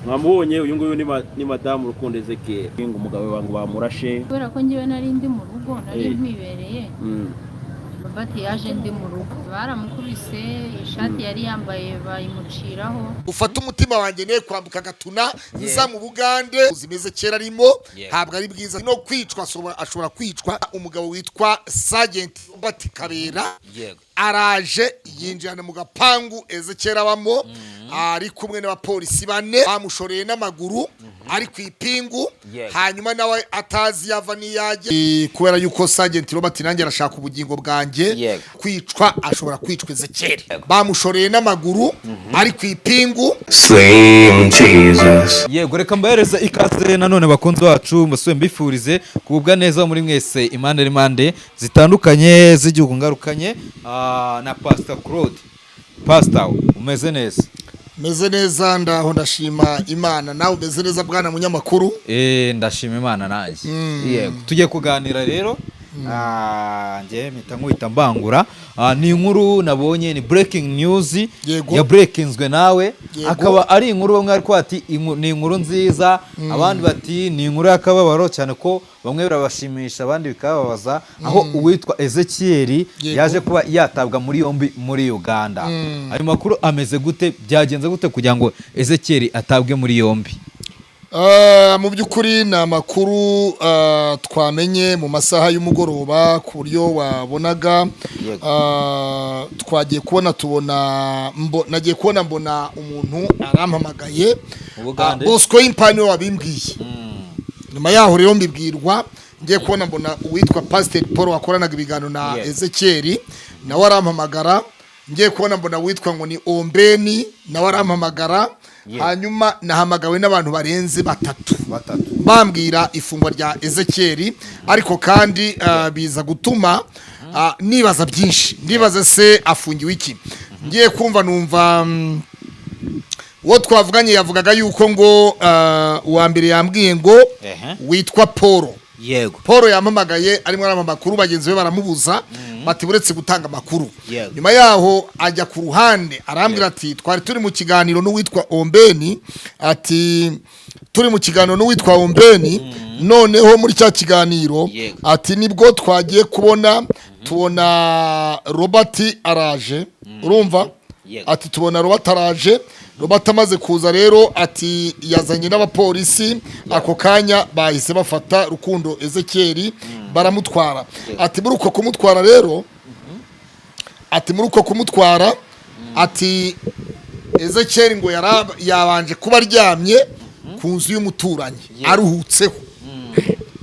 mwamubonye uyu nguyu ni madamu Rukundo Ezekiel umugabo wangu bamurashe kubera ko ngiwe nari ndi mu rugo nari nkwibereye Robati yaje ndi mu rugo baramukubise ishati yari yambaye bayimuciraho ufata umutima wanjye ne kwambuka gatuna nza mu Bugande uzimeze kera arimo ntabwo ari bwiza no kwicwa ashobora kwicwa umugabo witwa Sergeant Robert Kabera araje yinjirana mu gapangu Ezekiel abamo ari kumwe n'abapolisi bane bamushoreye n'amaguru ari kwipingu hanyuma nawe atazi yava niyaje kubera yuko Sergeant Robert nanjye arashaka ubugingo bwanjye kwicwa ashobora kwicwa Ezekiel bamushoreye n'amaguru ari kwipingu Slim Jesus. Yego reka mbahereza ikaze nanone bakunzi bacu muswe mbifurize kubwa neza muri mwese impande zitandukanye z'igihugu ngarukanye na Pastor Claude. Pastor umeze neza? Meze neza ndaho ndashima Imana nawe umeze neza bwana munyamakuru? Ndashima Imana nanjye. Yego tujye kuganira rero nje mpita nkwita mbangura ni inkuru nabonye ni breaking news ya breakinzwe nawe akaba ari inkuru bamwe ariko ati ni inkuru nziza abandi bati ni inkuru yakababaro cyane ko bamwe barabashimisha abandi bikababaza aho uwitwa Ezekiel yaje kuba yatabwa muri yombi muri Uganda. Ayo makuru ameze gute byagenze gute kugira ngo Ezekiel atabwe muri yombi? Mu byukuri na makuru twamenye mu masaha y'umugoroba ku buryo wabonaga twagiye kubona nagiye kubona mbona umuntu arampamagaye Bosco Impano wabimbwiye nyuma yaho rero mbibwirwa ngiye kubona mbona uwitwa Pastor Paul wakoranaga ibiganiro na Ezekiel nawe arampamagara ngiye kubona mbona witwa ngo ni Ombeni nawe arampamagara hanyuma nahamagawe n'abantu barenze batatu bambwira ifungwa rya Ezekiel ariko kandi biza gutuma nibaza byinshi ndibaza se afungiwe iki ngiye kumva numva uwo twavuganye yavugaga yuko ngo uwa mbere yambwiye ngo witwa Paul Paul yampamagaye arimo aramakuru bagenzi be baramubuza bati buretse gutanga amakuru nyuma yaho ajya ku ruhande arambwira ati twari turi mu kiganiro n'uwitwa Ombeni ati turi mu kiganiro n'uwitwa Ombeni noneho muri cya kiganiro ati nibwo twagiye tubona Robert araje urumva ati tubona Robert araje Robert amaze kuza rero ati yazanye n'abapolisi ako kanya bahise bafata Rukundo Ezekiel baramutwara ati muri uko kumutwara rero ati Ezekiel ngo yabanje kuba aryamye ku nzu y'umuturanyi aruhutseho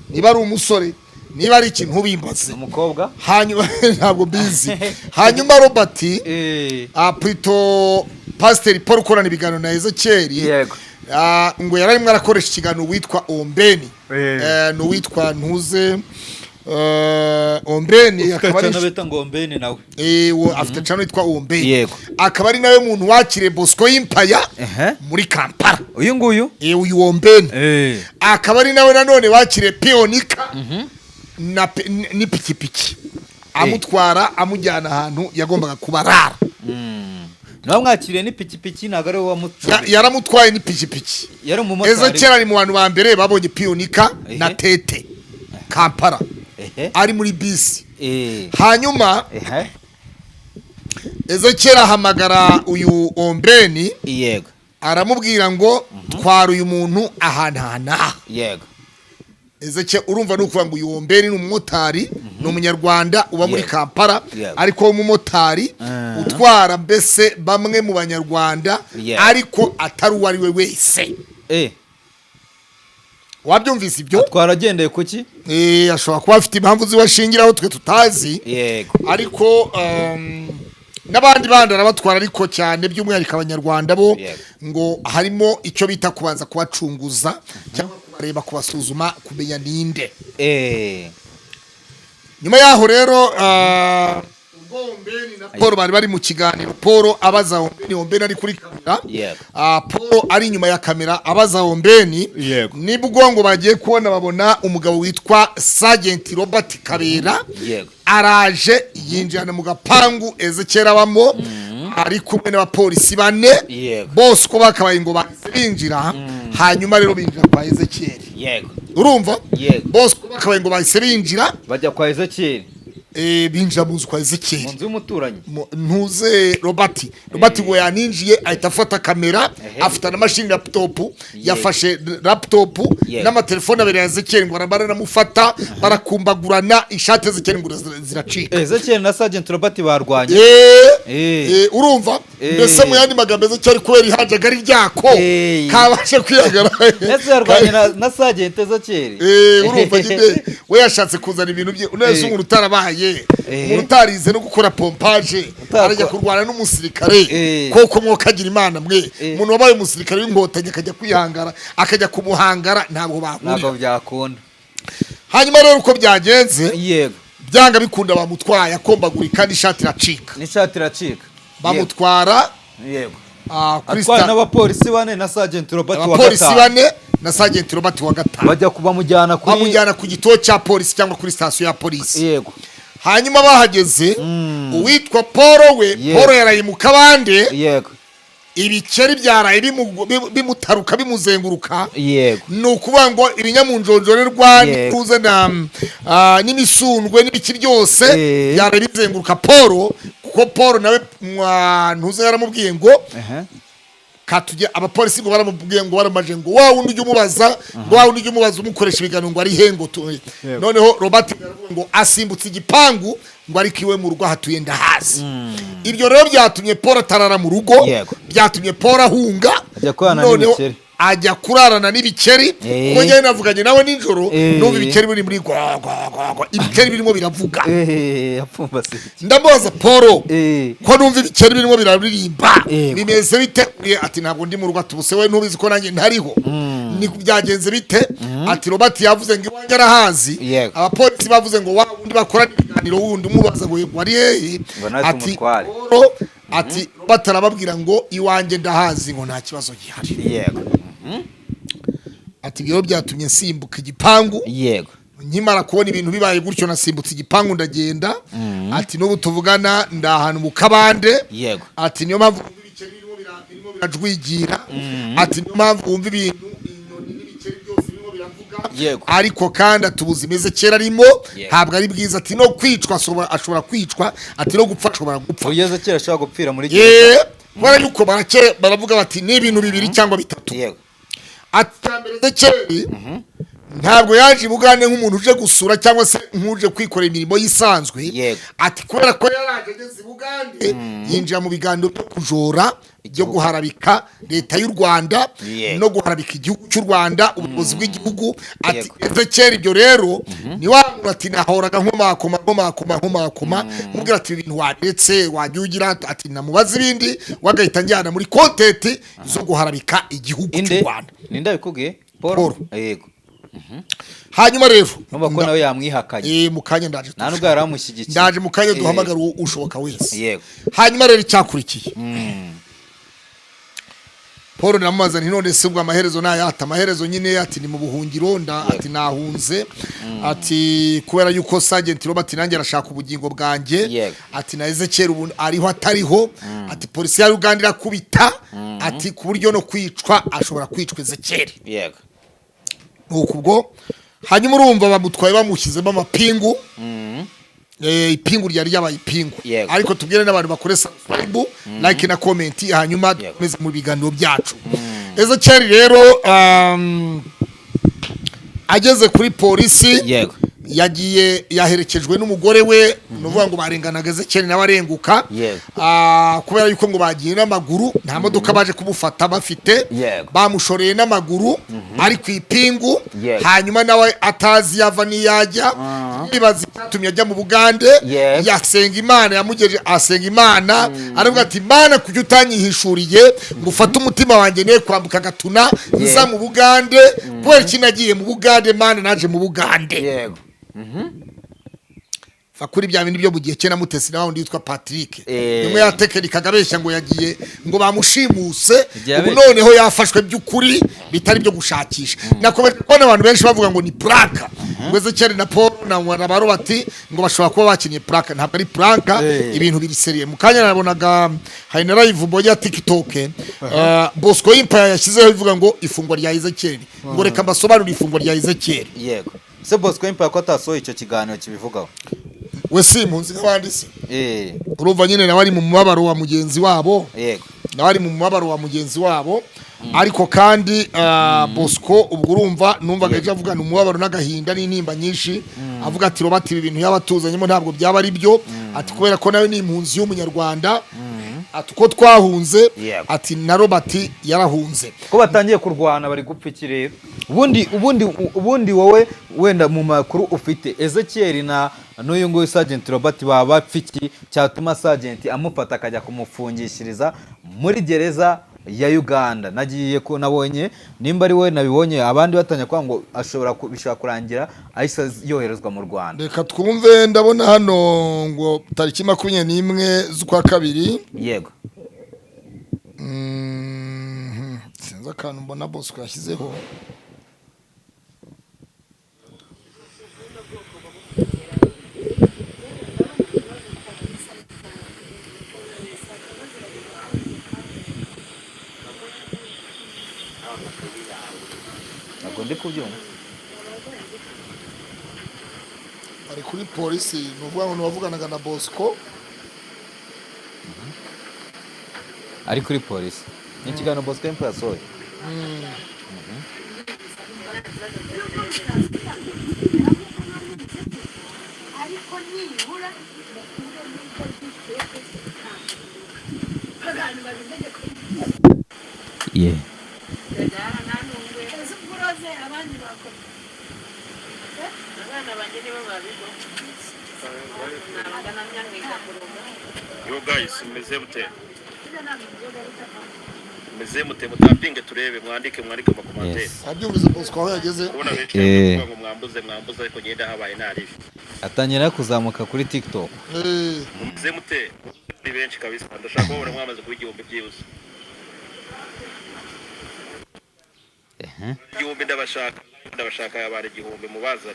niba ari umusore niba ari ikintu bimbaze umukobwa hanyuma ntabwo bizi hanyuma Robert Prito Pastor Paul ukorana ibiganiro na Ezekiel ngo yararimo arakoresha ikiganiro witwa Ombeni no witwa ntuze Ombeni akaba ari nabeta ngo Ombeni nawe afite channel yitwa Ombeni akaba ari nawe muntu wakire Bosco Impaya muri Kampala uyu nguyu uyu Ombeni akaba ari nawe nanone wakire Pionika ni pikipiki amutwara amujyana ahantu yagombaga kubarara nawe mwakiriye ni pikipiki nagare wamutwaye yaramutwaye ni pikipiki Ezekiel ari mu bantu ba mbere babonye Pionika na Tete Kampala ari muri bisi hanyuma Ezekiel ahamagara uyu Ombeni aramubwira ngo twara uyu muntu ahantu Ezekiel urumva nukuvuga ngo uyu Ombeni n'umumotari n'umunyarwanda uba muri Kampala ariko umumotari utwara mbese bamwe mu banyarwanda ariko atari uwari we wese wabyumvise ibyo twaragendeye kuki ashobora kuba afite impamvu ziwashingiraho twe tutazi ariko n'abandi bandi arabatwara ariko cyane by'umwihariko abanyarwanda bo ngo harimo icyo bita kubanza kubacunguza cyangwa kubareba kubasuzuma kumenya ninde nyuma yaho rero Ombeni na Paul bari mu kiganiro Paul abaza Ombeni ari kuri kamera Paul ari inyuma ya kamera abaza Ombeni nibwo ngo bagiye kubona babona umugabo witwa Sergeant Robert Kabera araje yinjirana mu gapangu Ezekiel abamo ari kumwe n'abapolisi 4 bose uko bakabaye ngo binjira hanyuma rero binjira kwa Ezekiel urumva bose uko bakabaye ngo bahise binjira bajya kwa Ezekiel binjira mu nzu kwa Ezekiel mu nzu y'umuturanyi ntuze Robert ngo yaninjiye ahita afata kamera afata na machine laptop yafashe laptop n'amatelefone abiri ya Ezekiel ngo arabara namufata barakumbagurana ishati Ezekiel ngo ziracika Ezekiel na Sergeant Robert barwanye urumva mbese mu yandi magambo Ezekiel kubera ihajaga ari ryako kabashe kwiyagara ese yarwanye na Sergeant Ezekiel urumva nyine we yashatse kuzana ibintu bye unese umuntu utarabaye umuntu utarize no gukora pompage arajya kurwana n'umusirikare koko mwokagira imana mwe umuntu wabaye umusirikare w'inkotanyi akajya kwihangara akajya kumuhangara ntabwo byakunda hanyuma rero uko byagenze byanga bikunda bamutwaye akombagurika n'ishati iracika bamutwara atwara n'abapolisi 4 na Sergeant Robert wa 5 abapolisi 4 na Sergeant Robert wa 5 bajya bamujyana ku gituo cya polisi cyangwa kuri station ya polisi hanyuma bahageze uwitwa Paul Paul yaraye mu kabande ibikeri byaraye bimutaruka bimuzenguruka nukuvuga ngo ibinyamunjonjorerwa tuze na n'imisundwe n'ibiki byose byaraye bizenguruka Paul kuko Paul nawe ntuze yaramubwiye ngo katuje abapolisi ngo baramubwiye ngo baramaje ngo wa wundi ujye umubaza umukoresha ibiganiro ngo ari hengo noneho Robert ngo asimbutse igipangu ngo ari kiwe mu rugo hatuye ndahazi ibyo rero byatumye Paul atarara mu rugo byatumye Paul ahunga noneho ajya kurarana n'ibikeri kuko njye navuganye nawe nijoro numva ibikeri biri muri ibikeri birimo biravuga ndamubaza Paul ko numva ibikeri birimo biraririmba bimeze bite ati ntabwo ndi mu rugo atubuse we ntubizi ko nanjye ntariho ni byagenze bite ati Robert yavuze ngo iwanjye arahazi abapolisi bavuze ngo wa wundi bakora ibiganiro wundi umubaza ngo wari hehe ati ati Robert arababwira ngo iwanjye ndahazi ngo nta kibazo gihari ati byo byatumye nsimbuka igipangu nkimara kubona ibintu bibaye gutyo nasimbutse igipangu ndagenda ati n'ubu tuvugana ndahantu mu kabande ati niyo mpamvu ibiceri birimo birajwigira ati niyo mpamvu wumva ibintu inyoni n'ibiceri byose birimo biravuga ariko kandi atubuza imeze kera arimo ntabwo ari bwiza ati no kwicwa ashobora kwicwa ati no gupfa ashobora gupfa ugeze kera ashobora gupfira muri bara yuko baravuga bati ni ibintu 2 cyangwa 3 atambere Ezekiel ntabwo yaje Bugande nk'umuntu uje gusura cyangwa se nk'uje kwikorera imirimo yisanzwe ati kubera ko yaraje ageze Bugande yinjira mu biganiro byo kujora byo guharabika leta y'u Rwanda no guharabika igihugu cy'u Rwanda ubuyobozi bw'igihugu ati Ezekiel ibyo rero ni wangu ati nahoraga nkomakoma mubwira ati ibintu wadetse wagiugira ati namubaza ibindi wagahita njyana muri content zo guharabika igihugu cy'u Rwanda ninda bikubwiye Paul yego hanyuma rero numva ko nawe yamwihakanye mukanya ndaje nanubwo yaramushyigikiye ndaje mukanya duhamagara ushoboka wese yego hanyuma rero icyakurikiye Paul namubaza nti none se ubwo amaherezo nayata amaherezo nyine ati ni mu buhungiro ati nahunze ati kubera yuko Sergeant Robert nanjye arashaka ubugingo bwanjye ati na Ezekiel ubu ariho atariho ati polisi ya Uganda irakubita ati ku buryo no kwicwa ashobora kwicwa Ezekiel yego ubwo hanyuma urumva bamutwaye bamushyizemo amapingu ipingu ryari yabaye ipingu ariko tubwire n'abantu bakore subscribe like na comment hanyuma tumeze mu biganiro byacu Ezekiel rero ageze kuri polisi yagiye yaherekejwe n'umugore we nuvuga ngo barenganaga Ezekiel nawe arenguka kubera yuko ngo bagiye n'amaguru nta modoka baje kumufata bafite bamushoreye n'amaguru ari ku ipingu hanyuma nawe atazi yava niyajya bibaza tumye ajya mu Bugande yasenga Imana yamugeje asenga Imana aravuga ati Imana kujya utanyihishuriye ngo ufate umutima wanjye ne kwambuka gatuna nza mu Bugande kubera kinagiye mu Bugande Imana naje mu Bugande fakuri bya bindi byo mu gihe cye namutesi na wundi yitwa Patrick nimwe ya tekinika gabeshya ngo yagiye ngo bamushimuse ubu noneho yafashwe by'ukuri bitari byo gushakisha nakomeje kubona abantu benshi bavuga ngo ni plaka ngo Ezekiel na Paul na baro bati ngo bashobora kuba bakinye prank ntabwo ari prank ibintu biri seriye mu kanya nabonaga hari na live boya TikTok Bosco Empire yashyizeho ivuga ngo ifungwa rya Ezekiel ngo reka mbasobanurire ifungwa rya Ezekiel yego se Bosco Empire ko atasohoye icyo kiganiro kibivugaho we si impunzi nk'abandi se urumva nyine nawe ari mu mubabaro wa mugenzi wabo yego nawe ari mu mubabaro wa mugenzi wabo ariko kandi Bosco ubwo urumva numvaga ejo avugana umubabaro n'agahinda n'intimba nyinshi avuga ati robati ibi bintu yabatuzanyemo ntabwo byaba ari byo ati kubera ko nawe ni impunzi y'umunyarwanda ati uko twahunze ati na Robert yarahunze ko batangiye kurwana bari gupfa iki rero ubundi wowe wenda mu makuru ufite Ezekiel na n'uyu nguyu Sergeant Robert baba bapfiki cyatuma Sergeant amufata akajya kumufungishiriza muri gereza ya Uganda nagiye ko nabonye nimba ari we nabibonye abandi batanya kwa ngo ashobora bishaka kurangira ahise yoherezwa mu Rwanda reka twumve ndabona hano ngo tariki 21 z'ukwa kabiri yego sinza kantu mbona Bosco yashyizeho ndi kubyumva ari kuri polisi nuvuga ngo bavuganaga na Bosco ari kuri polisi ni kiganiro Bosco Empire yasohoye yeah Yo guys, meze mute mutapinge turebe mwandike amakomantere. Abyumvise Bosco aho yageze. Ubona benshi ngo mwambuze ariko ngenda habaye narifi. Atangira kuzamuka kuri TikTok. Meze mute ni benshi kabisa ndashaka kubona mwamaze kuba igihumbi byihuse. Igihumbi ndabashaka yabare igihumbi mubaza.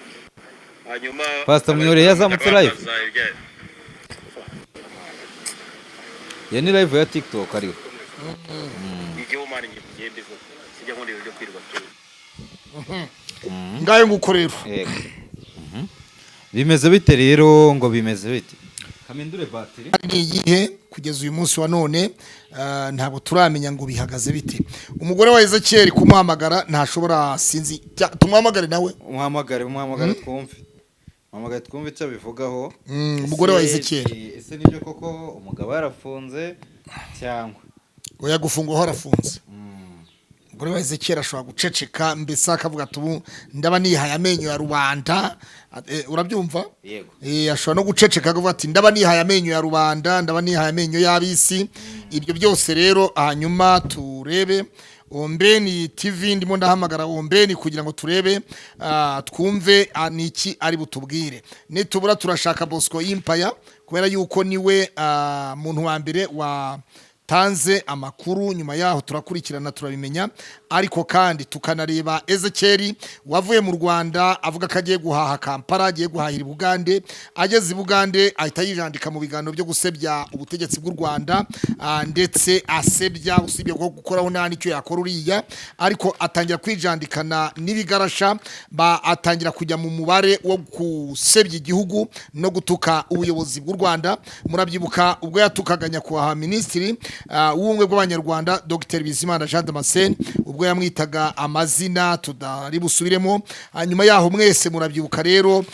Hanyuma Pastor Muyore yazamutse live. Yani live ya TikTok ariho. Igihe umani ngibye sijya nkundi byo kwirwa tu. Ngaye nguko rero. Bimeze bite rero ngo bimeze bite? Kamindure battery. Ni igihe kugeza uyu munsi wa none ntabwo turamenya ngo bihagaze bite. Umugore wa Ezekiel kumuhamagara ntashobora sinzi tumuhamagare nawe. Umuhamagare twumve. Mama twumve icyo bivugaho umugore wa Ezekiel ese nibyo koko umugabo yarafunze cyangwa oya gufungwa harafunze umugore wa Ezekiel ashobora guceceka mbese akavuga tubu ndaba nihaye amenyo ya rubanda urabyumva yego ashobora no guceceka akavuga ati ndaba nihaye amenyo ya rubanda ndaba nihaye amenyo y'abisi ibyo byose rero hanyuma turebe Ombeni TV ndimo ndahamagara Ombeni kugira ngo turebe twumve niki ari butubwire nitubura turashaka Bosco Empire kubera yuko niwe muntu wa mbere wa tanze amakuru nyuma yaho turakurikirana turabimenya ariko kandi tukanareba Ezekiel wavuye mu Rwanda avuga ko agiye guhaha Kampala agiye guhahira Bugande ageze Bugande ahita yijandika mu biganiro byo gusebya ubutegetsi bw'u Rwanda ndetse asebya usibye ko gukoraho nani cyo yakora uriya ariko atangira kwijandikana n'ibigarasha atangira kujya mu mubare wo gusebya igihugu no gutuka ubuyobozi bw'u Rwanda murabyibuka ubwo yatukaganya kwa ministry ubumwe bw'abanyarwanda Dr Bizimana Jean Damascene ubwo yamwitaga amazina tudari busubiremo hanyuma yaho mwese murabyibuka rero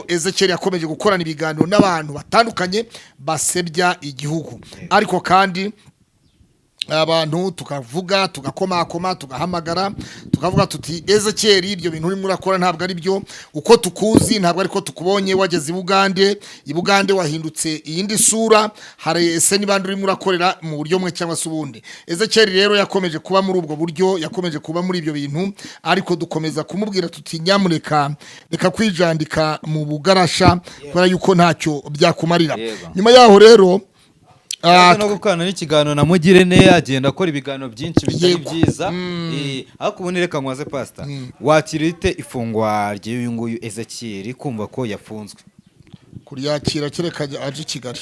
Ezekiel yakomeje gukorana ibiganiro n'abantu batandukanye basebya igihugu ariko kandi abantu tukavuga tugakomakoma tugahamagara tukavuga tuti Ezekiel ibyo bintu uri murakora ntabwo ari byo uko tukuzi ntabwo ariko tukubonye wageze Bugande wahindutse iyindi sura hari ese nibandi uri murakorera mu buryo mwe cyangwa se ubundi Ezekiel rero yakomeje kuba muri ubwo buryo yakomeje kuba muri ibyo bintu ariko dukomeza kumubwira tuti nyamureka reka kwijandika mu bugarasha kubera yuko ntacyo byakumarira nyuma yaho rero no gukana n'ikiganiro na Mugirene agenda akora ibiganiro byinshi bitari byiza ariko ubundi reka nkwaze pastor wakirite ifungwa ry'uyu nguyu Ezekiel kumva ko yafunzwe kuryakira kereka aje Kigali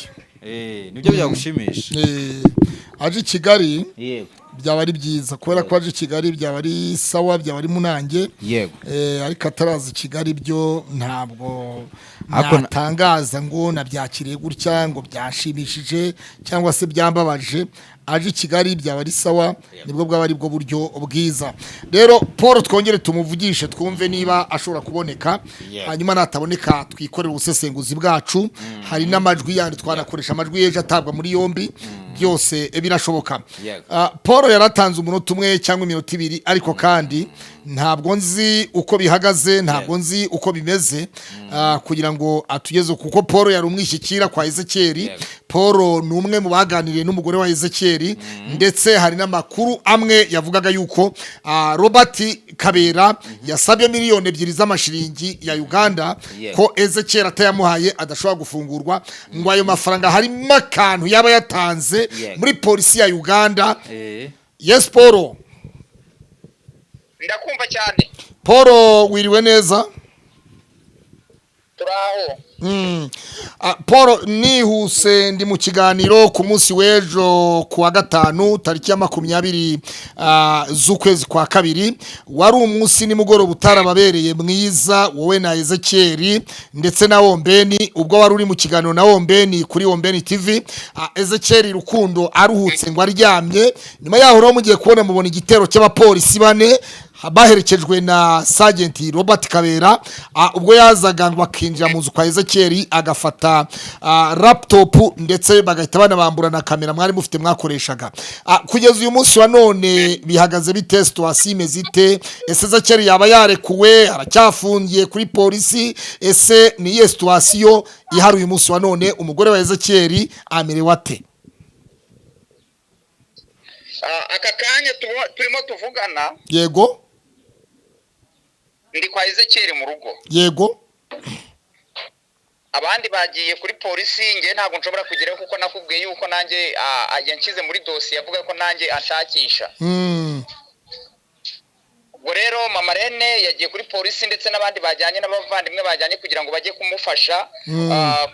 nibyo byagushimisha aje Kigali yego byaba ari byiza kubera ko aje Kigali byaba ari sawa byaba ari munange yego ariko ataraza Kigali byo ntabwo natangaza ngo nabyakiriye gutya ngo byashimishije cyangwa se byambabaje aje Kigali byaba ari sawa nibwo bwaba ari bwo buryo bwiza rero Paul twongere tumuvugishe twumve niba ashobora kuboneka hanyuma nataboneka twikorera ubusesenguzi bwacu hari n'amajwi yandi twanakoresha amajwi yeje atabwa muri yombi byose birashoboka Paul yaratanze umunota umwe cyangwa iminota ibiri ariko kandi ntabwo nzi uko bihagaze ntabwo nzi uko bimeze kugira ngo atugeze kuko Paul yari umwishyikira kwa Ezekiel Paul ni umwe mu baganiriye n'umugore wa Ezekiel ndetse hari n'amakuru amwe yavugaga yuko Robert Kabera yasabye miliyoni 2 z'amashiringi ya Uganda ko Ezekiel atayamuhaye adashobora gufungurwa ngo ayo mafaranga harimo akantu yaba yatanze muri polisi ya Uganda. Yes Paul ndakumva cyane Paul wiriwe neza turaho Paul nihuse ndi mu kiganiro ku munsi w'ejo ku wa gatanu tariki ya 20 z'ukwezi kwa kabiri wari umunsi nimugoroba utarababereye mwiza wowe na Ezekiel ndetse na Ombeni ubwo wari uri mu kiganiro na Ombeni kuri Ombeni TV Ezekiel Rukundo aruhutse ngo aryamye nyuma yaho ro mugiye kubona mubona igitero cy'abapolisi bane baherekejwe na Sergeant Robert Kabera ubwo yazaga ngo akinjira mu nzu kwa Ezekiel agafata laptop ndetse bagahita banabambura na kamera mwari mufite mwakoreshaga kugeza uyu munsi wa none bihagaze bite situation imeze ite ese Ezekiel yaba yarekuwe aracyafungiye kuri polisi ese ni iyo situation ihari uyu munsi wa none umugore wa Ezekiel amerewe ate aka kanya turimo tuvugana yego ndi kwa Ezekiel mu rugo yego abandi bagiye kuri polisi nge ntabwo nshobora kugeraho kuko nakubwiye yuko nanjye yanshyize muri dossier avuga ko nanjye ashakisha ubwo rero mama Rene yagiye kuri polisi ndetse n'abandi bajyanye n'abavandimwe bajyanye kugira ngo bajye kumufasha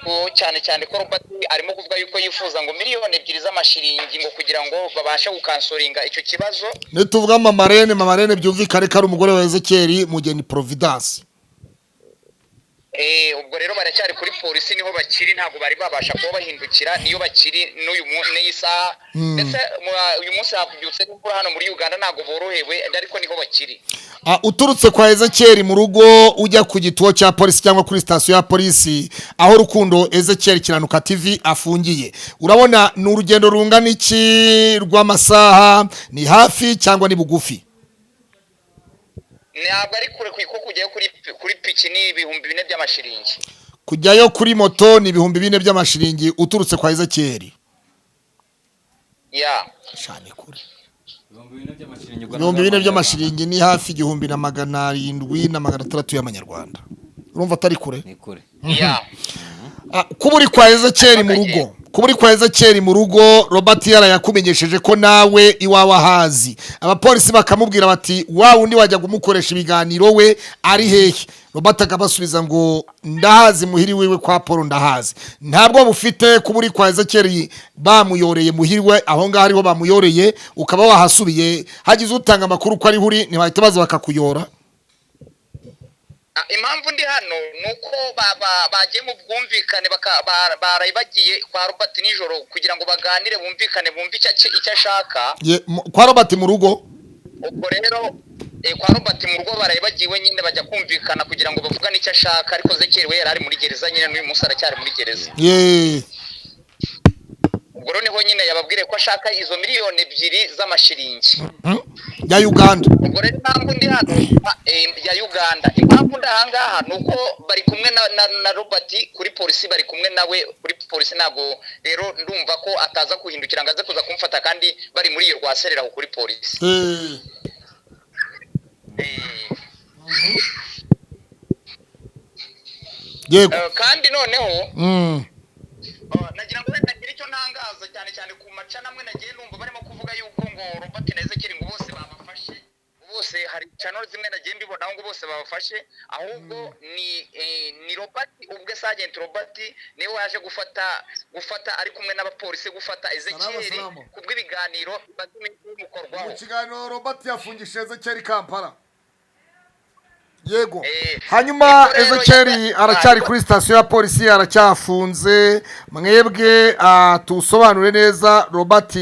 ko cyane ko Robert arimo kuvuga yuko yifuza ngo miliyoni 2 z'amashiringi ngo kugira ngo babashe gukansoringa icyo kibazo nituvuga mama Rene byumvikane ko ari umugore wa Ezekiel Mugeni Providence ubwo rero baracyari kuri polisi niho bakiri ntabwo bari babasha kuba bahindukira niyo bakiri n'uyu n'isaha ndetse uyu munsi hakubyutse n'ubwo hano muri Uganda ntabwo borohewe ariko niho bakiri uturutse kwa Ezekiel mu rugo ujya ku gituo cya polisi cyangwa kuri station ya polisi aho Rukundo Ezekiel Kiranuka TV afungiye urabona ni urugendo rungana iki rw'amasaha ni hafi cyangwa ni bugufi ntabwo ari kure kujyayo kuri piki ni 4,000 by'amashiringi kujyayo kuri moto ni 4,000 by'amashiringi uturutse kwa Ezekiel shane kure 4,000 by'amashiringi ni hafi 1,700 y'amanyarwanda urumva atari kure ni kure kuburi kwa Ezekiel mu rugo kuburi kwa Ezekiel mu rugo Robert yarayakumenyesheje ko nawe iwawe hazi abapolisi bakamubwira bati wa undi wajya gumukoresha ibiganiro we ari hehe Robert akabasubiza ngo ndahazi muhiri wiwe kwa Paul ndahazi ntabwo bufite kuburi kwa Ezekiel bamuyoreye muhirwe aho ngaho ariho bamuyoreye ukaba wahasubiye hagize utanga makuru ko ari huri ntibahita baza bakakuyora impamvu ndi hano nuko bagiye mu bwumvikane barayibagiye kwa Robert nijoro kugira ngo baganire bumvikane bumve icyo ashaka kwa Robert mu rugo ubwo rero kwa Robert mu rugo barayibagiwe nyine bajya kumvikana kugira ngo bavugane icyo ashaka ariko Ezekiel we yari muri gereza nyine n'uyu munsi aracyari muri gereza ubwo rero niho nyine yababwire ko ashaka izo miliyoni 2 z'amashiringi ya Uganda ubwo rero impamvu ndi hano ya Uganda impamvu ndahangaha nuko bari kumwe na Robert kuri polisi bari kumwe nawe kuri polisi ntabwo rero ndumva ko ataza kuhindukira ngaze kuza kumfata kandi bari muri iyo rwaserera kuri polisi yego kandi noneho nagira ngo wenda icyo ntangaza cyane Robert na Ezekiel ngo bose babafashe, bose hari channel zimwe nagiye mbibona ngo bose babafashe, ahubwo ni Robert ubwe Sergeant Robert niwe waje gufata ari kumwe n'abapolisi gufata Ezekiel kubw'ibiganiro bimukorwaho. Mu kiganiro Robert yafungishije Ezekiel Kampala. Yego. Hanyuma Ezekiel aracyari kuri station ya polisi, aracyafunze. Mwebwe tusobanure neza, Robert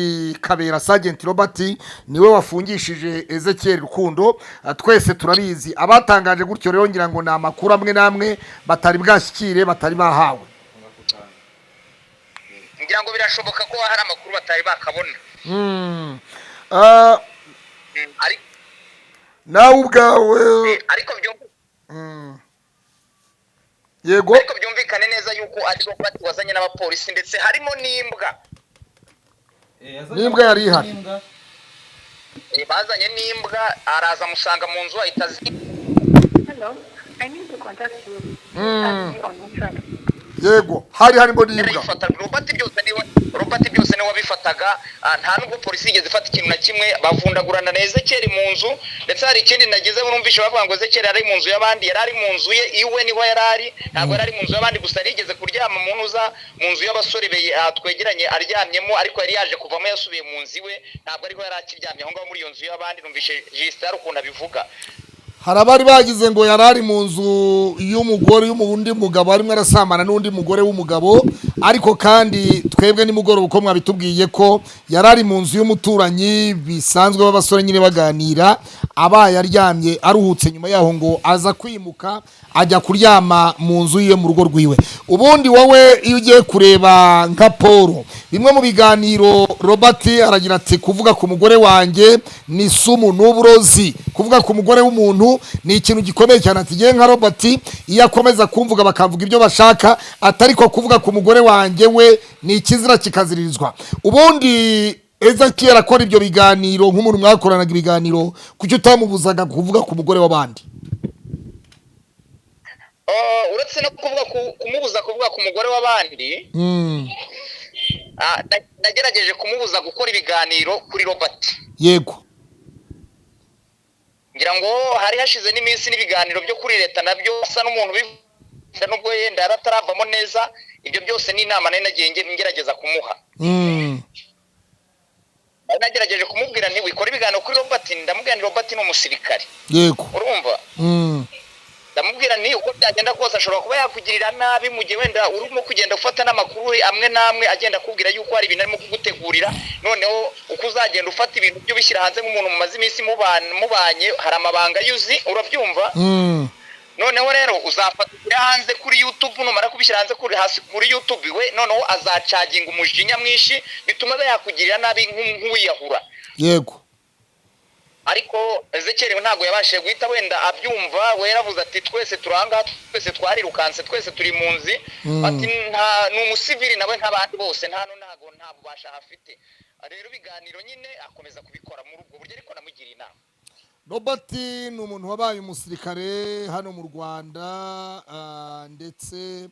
Kabera, Sergeant Robert niwe wafungishije Ezekiel Rukundo. Twese turabizi abatangaje gutyo, rero ngira ngo na makuru amwe namwe batari bwashyikire, batari bahawe. Ngira ngo birashoboka ko hari amakuru batari bakabona. Ari nawe ubwawe ariko yego, ariko byumvikane neza yuko ari Robert wazanye n'abapolisi ndetse harimo n'imbwa. N'imbwa yari ihari. Bazanye n'imbwa, araza musanga mu nzu ahita Hello, I need to contact you. On WhatsApp. Yego, harimo n'imbwa. Robert byose niwe wabifataga, nta nubwo polisi igeze ifata ikintu na kimwe, bavundagurana na Ezekiel mu nzu. Ndetse hari ikindi nageze burumvisha bavuga ngo Ezekiel ari mu nzu y'abandi, yari ari mu nzu ye iwe niho yarari, ntabwo yari mu nzu y'abandi gusa, yigeze kuryama mu nzu y'abasore twegeranye aryamyemo, ariko yari yaje kuvamo yasubiye mu nzu iwe, ntabwo ariko yari akiryamye aho ngaho muri iyo nzu y'abandi. Numvishe Justin ukuntu abivuga. Hari abari bagize ngo yarari mu nzu y'umugore y'umubundi mugabo arimo arasamana n'undi mugore w'umugabo, ariko kandi twebwe nimugoroba uko mwabitubwiye ko yarari mu nzu y'umuturanyi bisanzwe b'abasore nyine baganira, abaye aryamye aruhutse, nyuma yaho ngo aza kwimuka ajya kuryama mu nzu ye mu rugo rwiwe. Ubundi wowe iyo ugiye kureba nka Paul, bimwe mu biganiro Robert aragira ati kuvuga ku mugore wanjye ni sumu n'uburozi, kuvuga ku mugore w'umuntu ni ikintu gikomeye cyane. Ati ngiye nka Robert iyo akomeza kumvuga bakavuga ibyo bashaka, atari ko kuvuga ku mugore wanjye we ni ikizira kikaziririzwa. Ubundi Ezekiel akora ibyo biganiro nk'umuntu mwakoranaga ibiganiro, kuki utamubuzaga kuvuga ku mugore w'abandi? Uretse no kumubuza kuvuga ku mugore w'abandi, nagerageje kumubuza gukora ibiganiro kuri Robert. Yego. Ngira ngo hari hashize n'iminsi n'ibiganiro byo kuri leta nabyo asa n'umuntu bifite, nubwo yenda yarataravamo neza. Ibyo byose ni inama nari nagiye ngerageza kumuha. Nagerageje kumubwira nti wikora ibiganiro kuri Robert, ndamubwira ni Robert ni umusirikare. Yego. Urumva? Ndamubwira ni uko byagenda kose ashobora kuba yakugirira nabi mu gihe wenda urimo kugenda ufata n'amakuru amwe namwe agenda kubwira yuko hari ibintu arimo kugutegurira, noneho uko uzagenda ufata ibintu byo bishyira hanze nk'umuntu mumaze iminsi mubanye, hari amabanga yuzi, urabyumva? Noneho rero uzafatira hanze kuri YouTube, numara kubishyira hanze kuri YouTube we, noneho azacaginga umujinya mwinshi bituma yakugirira nabi nk'uwiyahura. Yego. Ariko Ezekiel ntabwo yabashije guhita wenda abyumva, we yaravuze ati twese turanga, twese twarirukanse, twese turi munzi, ati ni umusivili nawe nk'abandi bose, nta bubasha afite. Rero biganiro nyine akomeza kubikora muri ubwo buryo, ariko namugira inama. Robert ni umuntu wabaye umusirikare hano mu Rwanda, ndetse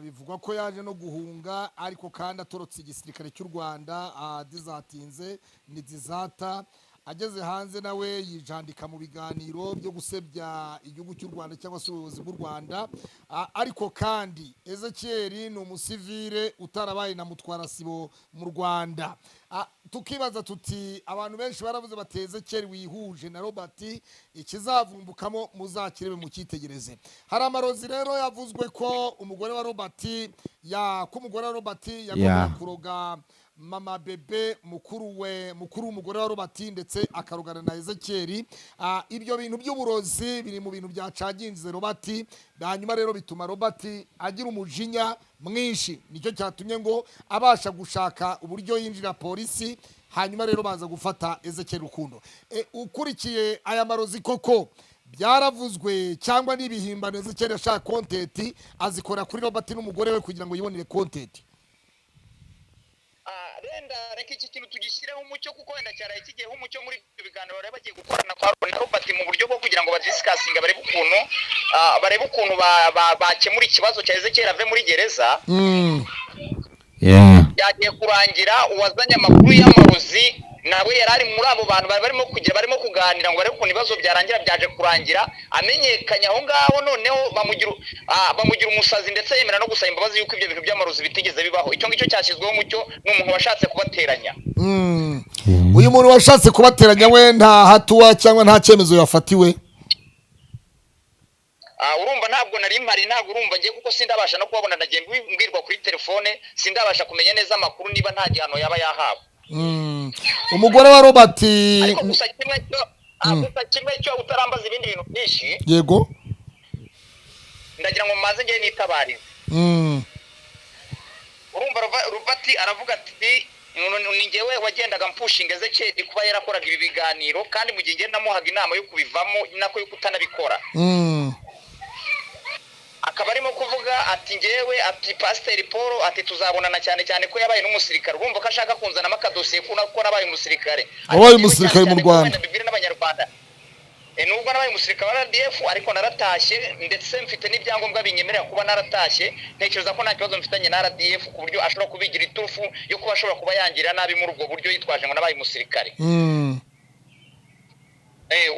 bivugwa ko yaje no guhunga, ariko kandi atorotse igisirikare cy'u Rwanda dizatinze ni dizata. Ageze hanze nawe yijandika mu biganiro byo gusebya igihugu cy'u Rwanda cyangwa se ubuyobozi bw'u Rwanda. Ariko kandi Ezekiel ni umusivile utarabaye na mutwara sibo mu Rwanda. Tukibaza tuti abantu benshi baravuze bati Ezekiel wihuje na Robert, ikizavumbukamo muzakirebe mu cyitegereze. Hari amarozi rero yavuzwe ko umugore wa Robert yagomba kuroga mama bebe mukuru w'umugore wa Robert, ndetse akarugana na Ezekiel. Ibyo bintu by'uburozi biri mu bintu byacaginze Robert, hanyuma rero bituma Robert agira umujinya mwinshi, nicyo cyatumye ngo abasha gushaka uburyo yinjira polisi, hanyuma rero baza gufata Ezekiel Rukundo. Ukurikiye aya marozi koko byaravuzwe cyangwa n'ibihimbano Ezekiel ashaka content azikora kuri Robert n'umugore we kugira ngo yibonere content? Renda reka iki kintu tugishireho umucyo, kuko wenda cyaraye kigiyeho umucyo muri ibyo biganiro bari bagiye gukorana kwa Robert mu buryo bwo kugira ngo badiscussing barebe ukuntu bakemura ikibazo cya Ezekiel ave muri gereza. Yagiye kurangira uwazanye amakuru y'amarozi nawe yarari muri abo bantu barimo kugira barimo kuganira ngo bareko nibazo byarangira byaje kurangira amenyekanya aho ngaho noneho bamugira umusazi ndetse yemera no gusaba imbabazi yuko ibyo bintu by'amarozi bitigeze bibaho icyo ngicyo cyashyizweho mucyo n'umuntu washatse kubateranya uyu muntu washatse kubateranya we nta hatuwa cyangwa nta cyemezo yafatiwe urumva ntabwo nari mpari ntabwo urumva ngiye kuko sindabasha no kubabona nagiye mbwirwa kuri telefone sindabasha kumenya neza amakuru niba nta gihano yaba yahawe umugore wa Robert ariko gusa kimwe cyo utarambaza ibindi bintu byinshi yego ndagira ngo maze ngiye nitabarize urumva Robert aravuga ati ni ngewe wagendaga mpushinga Ezekeri kuba yarakoraga ibi biganiro kandi mu gihe ngenda namuhaga inama yo kubivamo nako yo kutanabikora akaba arimo kuvuga ati ngewe ati Pasiteri Paul ati tuzabonana cyane cyane ko yabaye n'umusirikare urumva ko ashaka kunzanamo akadosiye ko nabaye umusirikare wabaye umusirikare mu Rwanda bibwira n'abanyarwanda nubwo nabaye umusirikare wa RDF ariko naratashye ndetse mfite n'ibyangombwa binyemerera kuba naratashye ntekereza ko nta kibazo mfitanye na RDF ku buryo ashobora kubigira iturufu yo kuba ashobora kuba yangira nabi muri ubwo buryo yitwaje ngo nabaye umusirikare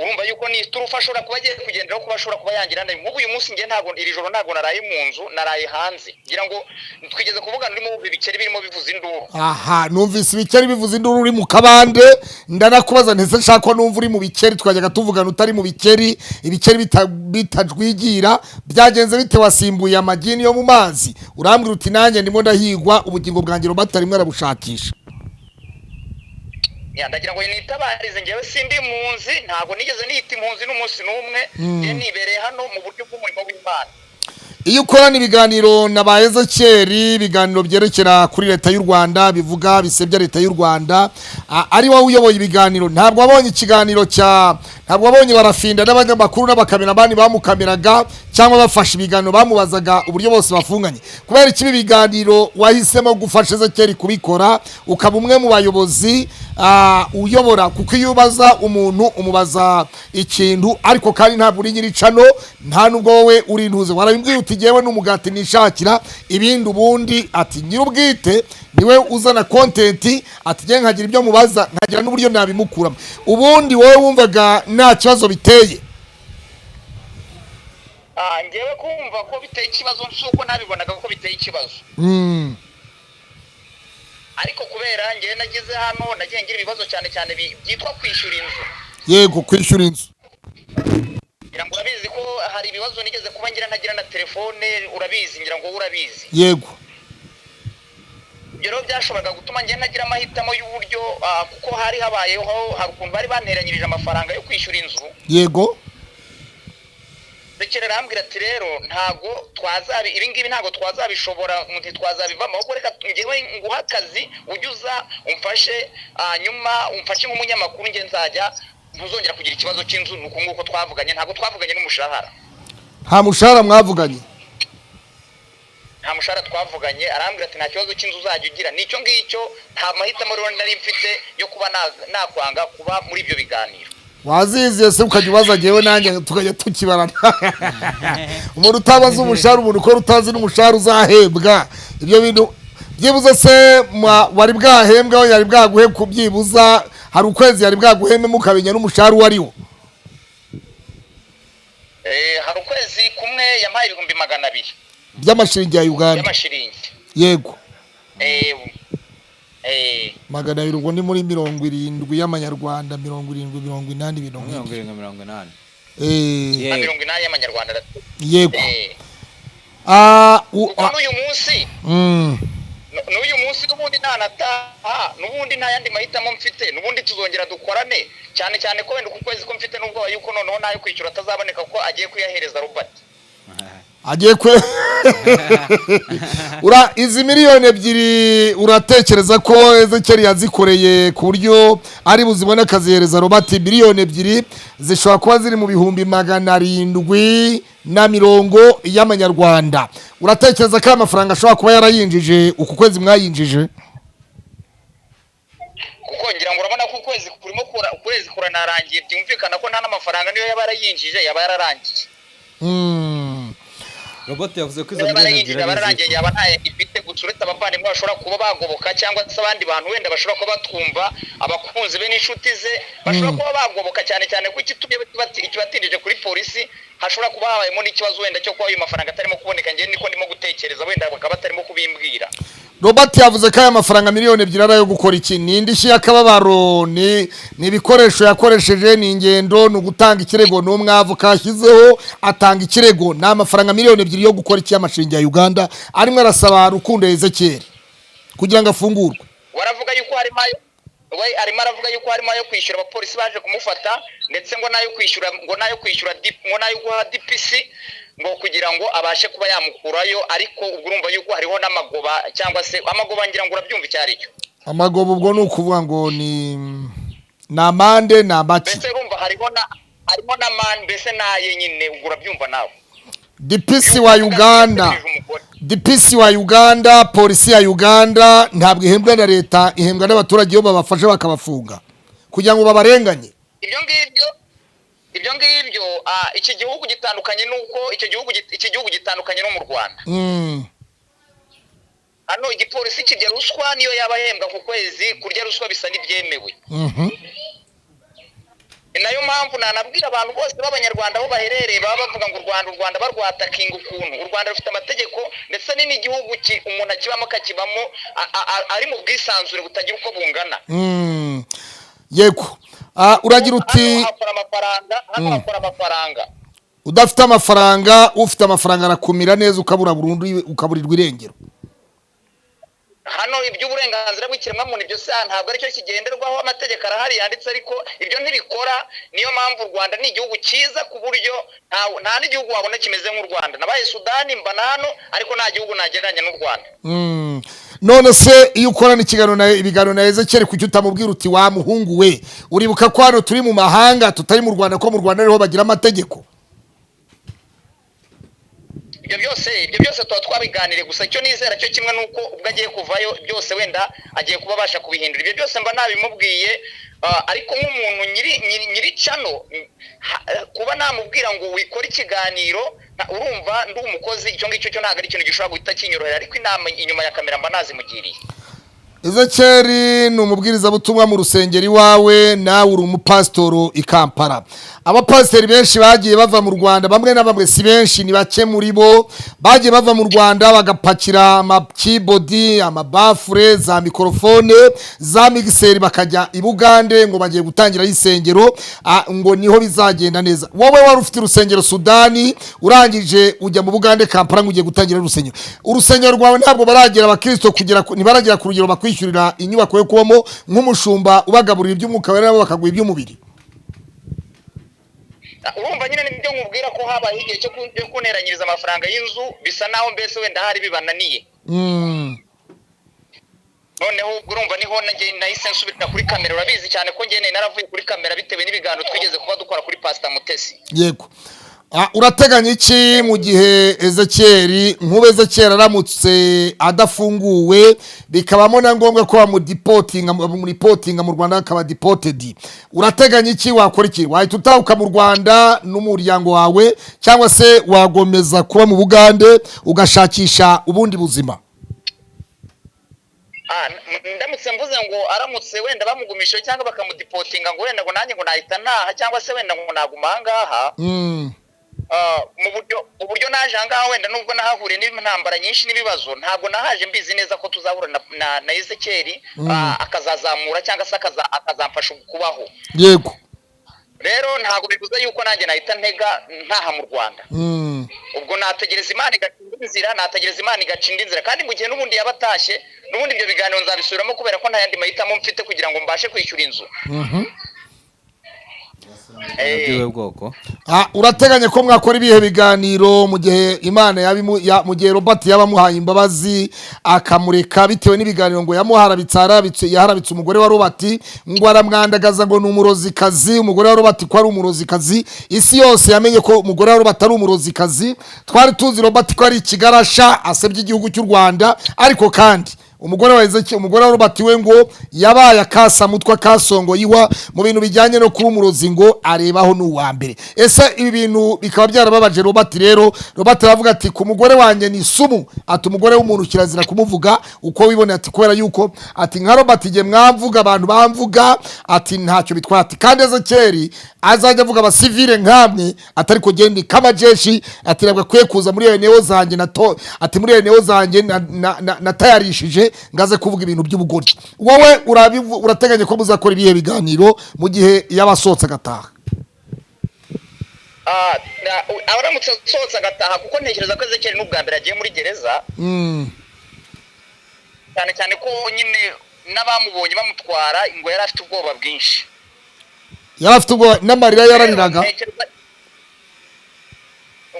urumva yuko ni turufa ashobora kuba agiye kugenderaho kuba ashobora kuba yangira nabi nk'ubu uyu munsi ngiye ntabwo iri joro ntabwo naraye mu nzu naraye hanze ngira ngo twigeze kuvugana urimo ibikeri birimo bivuza induru aha numvise ibikeri bivuza induru uri mu kabande ndanakubaza ntese nshaka numva uri mu bikeri twajyaga tuvugana utari mu bikeri ibikeri bitajwigira byagenze bite wasimbuye amagini yo mu mazi urambwira uti nanjye ndimo ndahigwa ubugingo bwanjye Robert rimwe arabushakisha ndagira ngo nitabarize ngewe sindi impunzi ntabwo nigeze nihita impunzi n'umunsi n'umwe ngiye nibereye hano mu buryo bw'umurimo w'Imana iyo ukorana ibiganiro na ba Ezekeri ibiganiro byerekera kuri leta y'u Rwanda bivuga bisebya leta y'u Rwanda ari wowe uyoboye ibiganiro ntabwo wabonye ikiganiro ntabwo wabonye barafinda n'abanyamakuru n'abakamerabani bamukameraga cyangwa bafashe ibiganiro bamubazaga uburyo bose bafunganye kubera ikibi biganiro wahisemo gufasha Ezekeri kubikora ukaba umwe mu bayobozi uyobora kuko iyo ubaza umuntu umubaza ikintu ariko kandi ntabwo uri nyiricano nta nubwo wowe uri ntuze warabimbwiye uti ngewe n'umugati nishakira ibindi ubundi ati nyirubwite niwe uzana content ati nge nkagira ibyo mubaza nkagira n'uburyo nabimukuramo ubundi wowe wumvaga nta kibazo biteye ngewe kumva ko biteye ikibazo nsuko nabibonaga ko biteye ikibazo ariko kubera ngewe nagize hano nagiye ngira ibibazo cyane cyane byitwa kwishyura inzu yego kwishyura inzu ngira ngo urabizi ko hari ibibazo nigeze kuba ngira ntagira na telefone urabizi ngira ngo urabizi yego rero byashoboraga gutuma ngiye nagira amahitamo y'uburyo kuko hari habayeho hari ukuntu bari banteranyirije amafaranga yo kwishyura inzu yego Zekeri arambwira ati rero ntago ibi ngibi ntago twazabishobora ntitwazabivamo ahubwo reka ngewe nguha akazi ujyuza umfashe nyuma umfashe nk'umunyamakuru nge nzajya ntuzongera kugira ikibazo cy'inzu nuko nguko twavuganye ntago twavuganye n'umushahara nta mushahara mwavuganye nta mushahara twavuganye arambwira ati nta kibazo cy'inzu uzajya ugira nicyo ngicyo nta mahitamo rero nari mfite yo kuba nakwanga kuba muri ibyo biganiro waziziye se ukajya ubaza ngewe nanjye tukajya tukibarana umuntu utabaza umushahara umuntu ukora utazi n'umushahara uzahembwa ibyo bintu byibuze se wari bwahembwe aho yari bwaguhe kubyibuza hari ukwezi yari bwaguheme mukabenya n'umushahara uwo ari wo hari ukwezi kumwe yampaye 200,000 by'amashiringi ya Uganda y'amashiringi yego 200 ubwo ni muri 70 y'amanyarwanda 70 70 y'amanyarwanda yego n'uyu munsi n'ubundi ntanataha n'ubundi nta yandi mahitamo mfite n'ubundi tuzongera dukorane cyane cyane ko wenda uku kwezi ko mfite n'ubwoba yuko noneho nayo kwishyura atazaboneka ko agiye kuyahereza Robert agiye izi miliyoni 2 uratekereza ko Ezekeri yazikoreye ku buryo ari buzibone akazihereza Robert miliyoni 2 zishobora kuba ziri mu bihumbi 750 y'amanyarwanda uratekereza ko amafaranga ashobora kuba yarayinjije uku kwezi mwayinjije kuko ngira ngo urabona ko ukwezi kuranarangiye byumvikana ko nta n'amafaranga niyo yaba yarayinjije yaba yararangiye Robert yavuze ko izo miliyoni yaba ntaye ifite gusa bose uretse abavandimwe bashobora kuba bagoboka cyangwa se abandi bantu wenda bashobora kuba batwumva abakunzi be n'inshuti ze bashobora kuba bagoboka cyane cyane ko ikibatindije kuri polisi hashobora kuba habayemo n'ikibazo wenda cyo kuba ayo mafaranga atarimo kuboneka njye niko ndimo gutekereza wenda bakaba batarimo kubimbwira. Robert yavuze ko aya mafaranga miliyoni 2 ari ayo gukora iki? Ni indishyi y'akababaro, ni ibikoresho yakoresheje, ni ingendo, ni ugutanga ikirego, n'umwavu kashyizeho atanga ikirego. Ni amafaranga miliyoni 2 yo gukora iki y'amashinga ya Uganda arimo arasaba Rukundo Ezekiel kugira ngo afungurwe. Waravuga yuko harimo ayo arimo aravuga yuko harimo ayo kwishyura abapolisi baje kumufata ndetse ngo nayo kwishyura ngo nayo guha DPC ngo kugira ngo abashe kuba yamukurayo, ariko ubwo urumva yuko hariho n'amagoba cyangwa se amagoba ngira ngo urabyumva cyari cyo. Amagoba ubwo ni ukuvuga ngo ni namande nabaki. Mbese urumva harimo n'amande mbese naye nyine ubwo urabyumva nawe. DPC wa Uganda, DPC wa Uganda, polisi ya Uganda ntabwo ihembwa na leta, ihembwa n'abaturage iyo babafashe bakabafunga kugira ngo babarenganye. Ibyo ngibyo iki gihugu gitandukanye nuko iki gihugu gitandukanye no mu Rwanda. Hano igipolisi kirya ruswa niyo yabahembwa ku kwezi, kurya ruswa bisa n'ibyemewe. Nayo mpamvu nanabwira abantu bose b'abanyarwanda aho baherereye baba bavuga ngo u Rwanda barwatakinga ukuntu. U Rwanda rufite amategeko ndetse n'igihugu umuntu akibamo kakibamo ari mu bwisanzure butagira uko bungana. Yego. Uragira uti hakora amafaranga. Udafite amafaranga, ufite amafaranga arakumira neza ukabura burundu ukaburirwa irengero. Hano iby'uburenganzira bw'ikiremwamuntu ibyo ntabwo aricyo kigenderwaho, amategeko arahari yanditse, ariko ibyo ntibikora. Niyo mpamvu u Rwanda ni igihugu cyiza ku buryo nta n'igihugu wabona kimeze nk'u Rwanda. Nabaye Sudani mba hano, ariko nta gihugu nagereranya n'u Rwanda. None se iyo ukorana ibiganiro na Ezekiel kuki utamubwira uti wa muhungu we, uribuka ko hano turi mu mahanga tutari mu Rwanda, ko mu Rwanda ariho bagira amategeko? Ibyo byose tuba twabiganire, gusa icyo nizera cyo kimwe nuko ubwo agiye kuvayo byose wenda agiye kuba abasha kubihindura. Ibyo byose mba nabimubwiye, ariko nk'umuntu nyiri cano kuba namubwira ngo wikora ikiganiro, urumva ndi umukozi, icyo ngicyo cyo ntabwo ari ikintu gishobora guhita kinyorohera, ariko inama inyuma ya kamera mba nazimugiriye. Ezekiel ni umubwiriza butumwa mu rusengero iwawe, nawe uri umupasitoro i Kampala. Abapasiteri benshi bagiye bava mu Rwanda, bamwe na bamwe, si benshi, ni bake muri bo, bagiye bava mu Rwanda bagapakira amakibodi, amabafure, za mikrofone, za mixeri bakajya i Bugande ngo bagiye gutangira isengero, ngo niho bizagenda neza. Wowe wari ufite urusengero Sudani, urangije ujya mu Bugande Kampala ngo ugiye gutangira urusengero. Urusengero rwawe ntabwo baragera abakristo kugira nibaragira ku rugero bakwishyurira inyubako yo kubamo nk'umushumba ubagaburira iby'umwuka wera nabo bakaguha iby'umubiri. Urumva nyine nibyo nkubwira ko habaye igihe cyo kuneranyiriza amafaranga y'inzu, bisa naho mbese wenda hari bibananiye. Noneho urumva niho nahise nsubira kuri kamera. Urabizi cyane ko njye naravuye kuri kamera bitewe n'ibiganiro twigeze kuba dukora kuri Pastor Mutesi. Yego. Urateganya iki mu gihe Ezekiel aramutse adafunguwe bikabamo na ngombwa ko bamudipotinga mu Rwanda akaba deported? Urateganya iki? Wakora iki? Wahita utahuka mu Rwanda n'umuryango wawe, cyangwa se wagomeza kuba mu Bugande ugashakisha ubundi buzima? Ndamutse mvuze ngo aramutse wenda bamugumisha cyangwa bakamudipotinga ngo wenda ngo nanjye ngo nahita naha, cyangwa se wenda ngo naguma ahangaha, mu buryo naje ahangaha wenda nubwo nahahuriye n'intambara nyinshi n'ibibazo, ntabwo nahaje mbizi neza ko tuzahura na Ezekiel akazazamura cyangwa se akazamfasha kubaho. Yego. Rero ntabwo bivuze yuko nanjye nahita ntega ntaha mu Rwanda. Ubwo nategereza Imana igacinda inzira, kandi mu gihe n'ubundi yabatashye, n'ubundi ibyo biganiro nzabisubiramo kubera ko nta yandi mahitamo mfite kugira ngo mbashe kwishyura inzu. Urateganya ko mwakora ibihe biganiro mu gihe Imana mu gihe Robert yabamuhaye imbabazi akamureka bitewe n'ibiganiro ngo yaharabitse umugore wa Robert ngo aramwandagaza ngo ni umurozikazi? Umugore wa Robert ko ari umurozikazi, isi yose yamenye ko umugore wa Robert ari umurozikazi. Twari tuzi Robert ko ari ikigarasha asebye igihugu cy'u Rwanda, ariko kandi umugore wa Ezekiel, umugore wa Robert we ngo yabaye akasa mutwa kasongo yiwa mu bintu bijyanye no kuba umurozi ngo arebaho n'uwa mbere. Ese ibi bintu bikaba byarababaje Robert rero. Robert aravuga ati ku mugore wanjye ni sumu, ati umugore w'umuntu kirazira kumuvuga uko wiboneye, ati kubera yuko ati nka Robert igihe mwamvuga abantu bamvuga ati ntacyo bitwati, kandi Ezekiel azajya avuga abasivile nkamwe atari ko gende kamajeshi, ati nabwo kwe kuza muri eneo zanjye ati muri eneo zanjye natayarishije ngaze kuvuga ibintu by'ubugoryi. Wowe urateganya ko muzakora ibihe biganiro mu gihe yabasotse gataha? Abaramutse sotse gataha kuko ntekereza ko Ezekiel n'ubwa mbere agiye muri gereza, cyane cyane ko nyine n'abamubonye bamutwara ngo yari afite ubwoba bwinshi, yari afite ubwoba n'amarira yarariraga.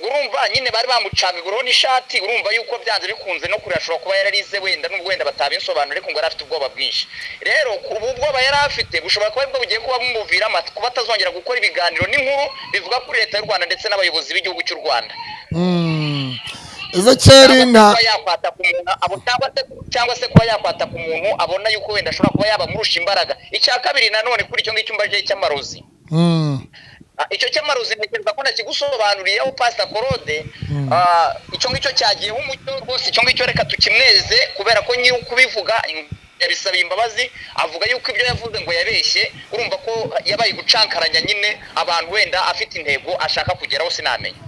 urumva nyine bari bamucagaguraho n'ishati, urumva yuko byanze bikunze no kuri ashobora kuba yararize wenda n'ubwo wenda batabinsobanura, ariko ngo yari afite ubwoba bwinshi. Rero ubu bwoba yari afite bushobora kuba bwo bugiye kuba bumuvira amatwi kuba atazongera gukora ibiganiro n'inkuru bivuga kuri leta y'u Rwanda ndetse n'abayobozi b'igihugu cy'u Rwanda. Ezekiel nta yakwata ku muntu abo cyangwa se kuba yakwata ku muntu abona yuko wenda ashobora kuba yaba murusha imbaraga. Icya kabiri nanone kuri icyo ngicyo mbaje cy'amarozi, icyo cy'amarozi ntekereza ko nakigusobanuriyeho Pastor Claude. Icyo ngicyo cyagiyeho umucyo rwose, icyo ngicyo reka tukimweze kubera ko nyiri kubivuga yabisabiye imbabazi, avuga yuko ibyo yavuze ngo yabeshye. Urumva ko yabaye gucankaranya nyine abantu wenda afite intego ashaka kugeraho sinamenye.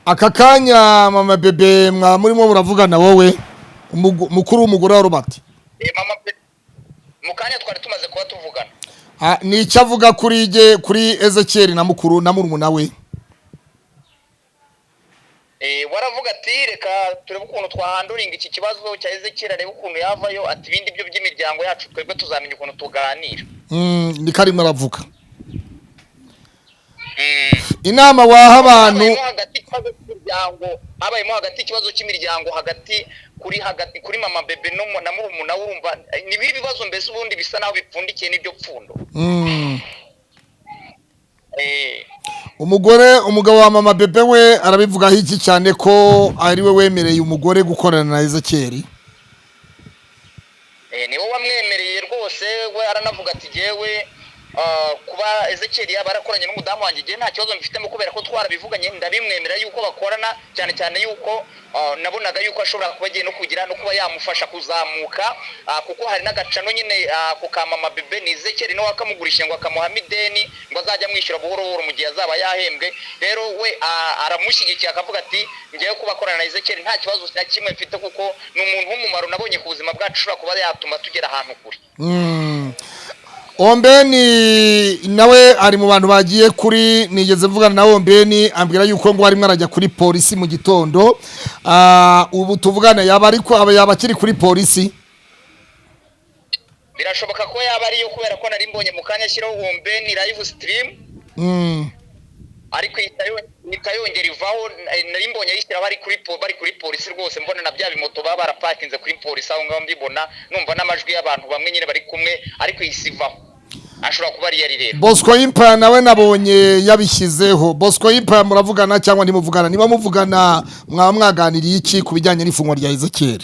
Aka kanya mama bebe murimo muravugana wowe mukuru w'umugore wa Robert? Mama bebe mukanya twari tumaze kuba tuvugana. Ni icyo avuga kuri Ezekiel na mukuru na murumuna we? Waravuga ati reka turebe ukuntu twahanduringa iki kibazo cya Ezekiel, arebe ukuntu yavayo, ati ibindi byo by'imiryango yacu twebwe tuzamenya ukuntu tuganira. Ni karimo aravuga inama waha abantu habayemo hagati ikibazo cy'imiryango hagati kuri mama bebe na murumuna urumva ni ibibazo mbese ubundi bisa naho bipfundikiye n'ibyo pfundo. umugabo wa mama bebe we arabivugaho iki cyane ko ari we wemereye umugore gukorana na Ezekiel? Niwe wamwemereye rwose, we aranavuga ati jewe kuba Ezekiel yabarakoranye n'umudamu wanjye igihe nta kibazo mfitemo kubera ko twarabivuganye, ndabimwemera yuko bakorana, cyane cyane yuko nabonaga yuko ashobora kuba agiye no kugira no kuba yamufasha kuzamuka, kuko hari n'agacano nyine ku ka mama bebe ni Ezekiel no wakamugurisha ngo akamuha mideni ngo azajya amwishyura buhoro buhoro mu gihe azaba yahembwe. Rero we aramushyigikiye akavuga ati ngiye kuba akorana na Ezekiel nta kibazo na kimwe mfite, kuko ni umuntu w'umumaro nabonye ku buzima bwacu ushobora kuba yatuma tugera ahantu kure. Ombeni nawe ari mu bantu bagiye kuri, nigeze mvugana na Ombeni ambwira yuko ngo arimo arajya kuri polisi mu gitondo. Ubu tuvugana yaba akiri kuri polisi? Birashoboka ko yaba ariyo kubera ko nari mbonye mu kanya ashyiraho Ombeni live stream, ariko ikayongera ivaho. Nari mbonye yishyira bari kuri polisi rwose, mbona na bya bimoto baba barapakinze kuri polisi aho ngaho mbibona, numva n'amajwi y'abantu bamwe nyine bari kumwe, ariko yisivaho ashobora kuba ari yari rero. Bosco Impa nawe nabonye yabishyizeho. Bosco Impa muravugana cyangwa ntimuvugana? Niba muvugana mwaba mwaganiriye iki ku bijyanye n'ifungwa rya Ezekiel?